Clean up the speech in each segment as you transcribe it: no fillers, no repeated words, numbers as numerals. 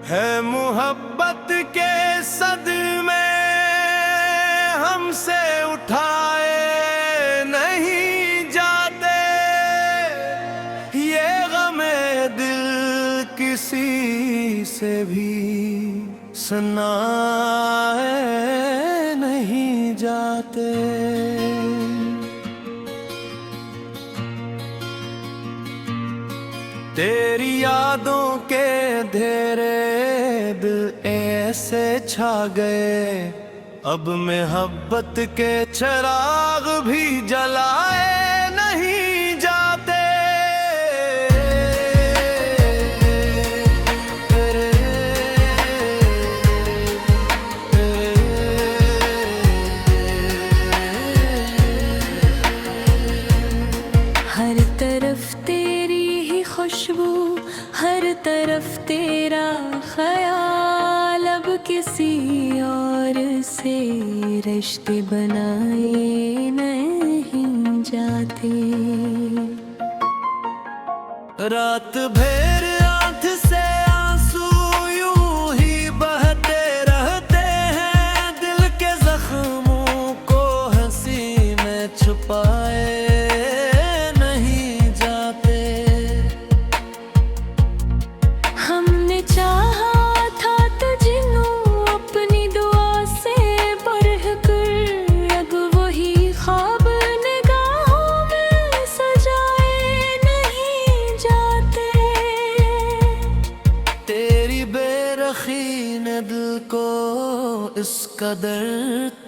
है मोहब्बत के सदमे हमसे उठाए नहीं जाते, ये गमे दिल किसी से भी सुनाए नहीं जाते। तेरी यादों के अंधेरे दिल ऐसे छा गए, अब मोहब्बत के चिराग भी जलाए नहीं जाते। हर तरफ तेरी ही खुशबू, हर तरफ तेरा ख्याल, अब किसी और से रिश्ते बनाए नहीं जाते। रात भर आंख से आंसू यूं ही बहते रहते हैं, दिल के जख्मों को हंसी में छुपाए नहीं जाते। हमने चाहा था तुझे अपनी दुआ से बढ़कर, अब वही ख्वाब निगाहों में सजाए नहीं जाते। तेरी बेरखी ने दिल को इस कदर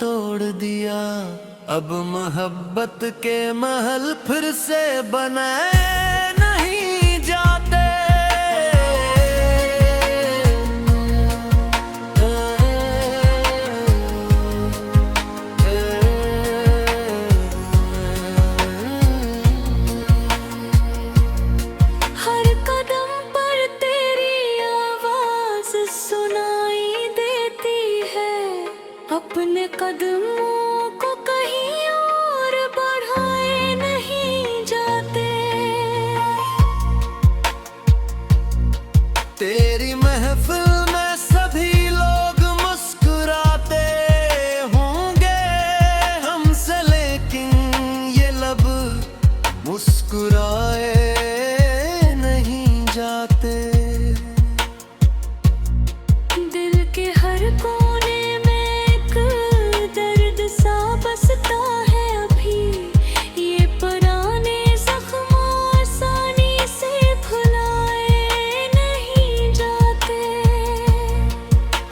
तोड़ दिया, अब मोहब्बत के महल फिर से बनाए नहीं जाते। हर कदम पर तेरी आवाज सुनाई देती है, अपने कदमों को कहीं और बढ़ाए नहीं जाते। तेरी महफिल में सभी लोग मुस्कुराते होंगे हमसे, लेकिन ये लब मुस्कुराए नहीं जाते। दिल के हर कोने में एक दर्द सा बसता है अभी, ये पुराने जख्म आसानी से भुलाए नहीं जाते।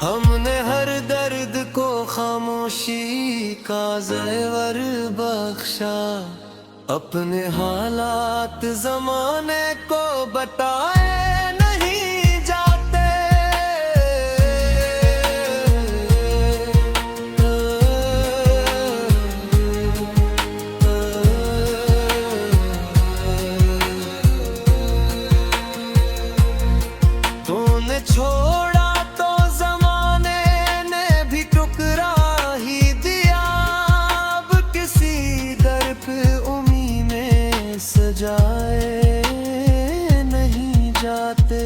हमने हर दर्द को खामोशी का ज़ेवर बख्शा, अपने हालात ज़माने को बताए नहीं जाते। तूने छोड़ा तो ज़माने ने भी टुकरा ही दिया, अब किसी दर पे सजाए नहीं जाते।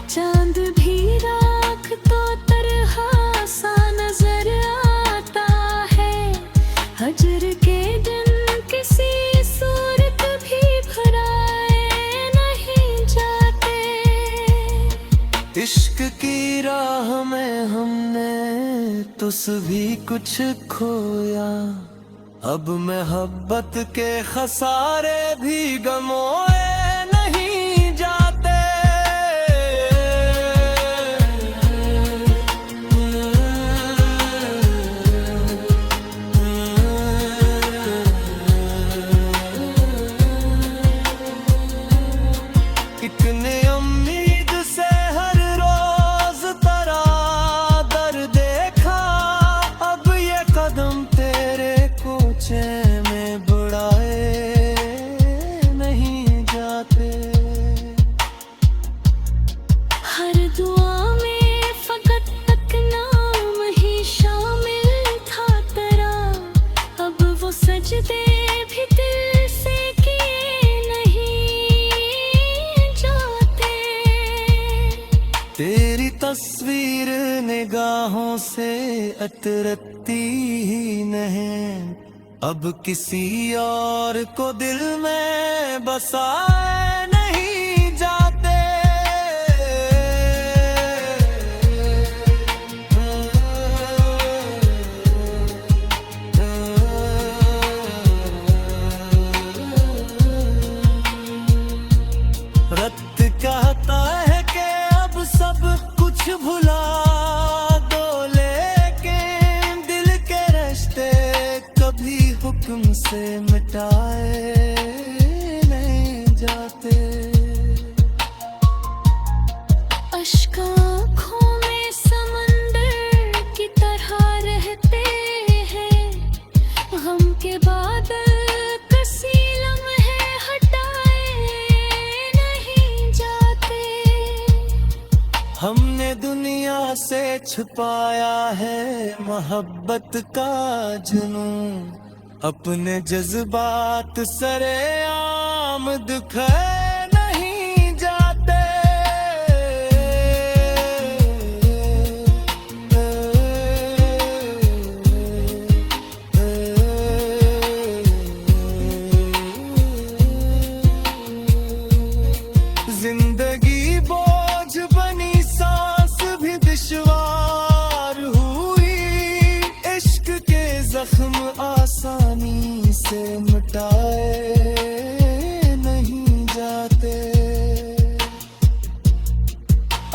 चांद भी राख तो तरह सा नजर आता है, हजर के दिन किसी सूरत भी भराए नहीं जाते। इश्क की राह में हमने तुस भी कुछ खोया, अब मोहब्बत के खसारे भी गमोए नहीं जाते। कितने उम्मीद से हर रोज तेरा दर देखा, अब ये कदम तेरे कोचे में बुढ़ाए नहीं निगाहों से अतरती ही नहीं, अब किसी और को दिल में बसाए नहीं जाते। रत कहता है कि अब सब कुछ भुला दो, लेकिन दिल के रिश्ते कभी हुक्म से मिटाए नहीं जाते। अश्क आँखों में समंदर की तरह रहते हैं, गम के बादल कसी लम्हे हटाए नहीं जाते। हमने दुनिया से छुपाया है मोहब्बत का जुनून, अपने जज्बात सरेआम दिखाए नहीं जाते। जिंदगी बोझ बनी, सांस भी दुश्वार हुई, इश्क के जख्म आसानी से मिटाए नहीं जाते।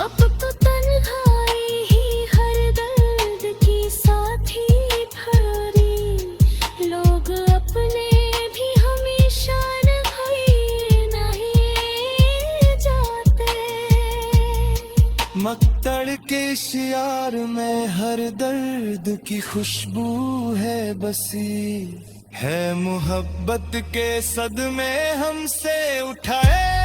अब तो तन्हाई ही हर दर्द की साथी भरी, लोग अपने भी हमेशा निभाए नहीं जाते। मक्तड़ के शियार में हर दर्द की खुशबू है बसी, है मोहब्बत के सदमे हमसे उठाए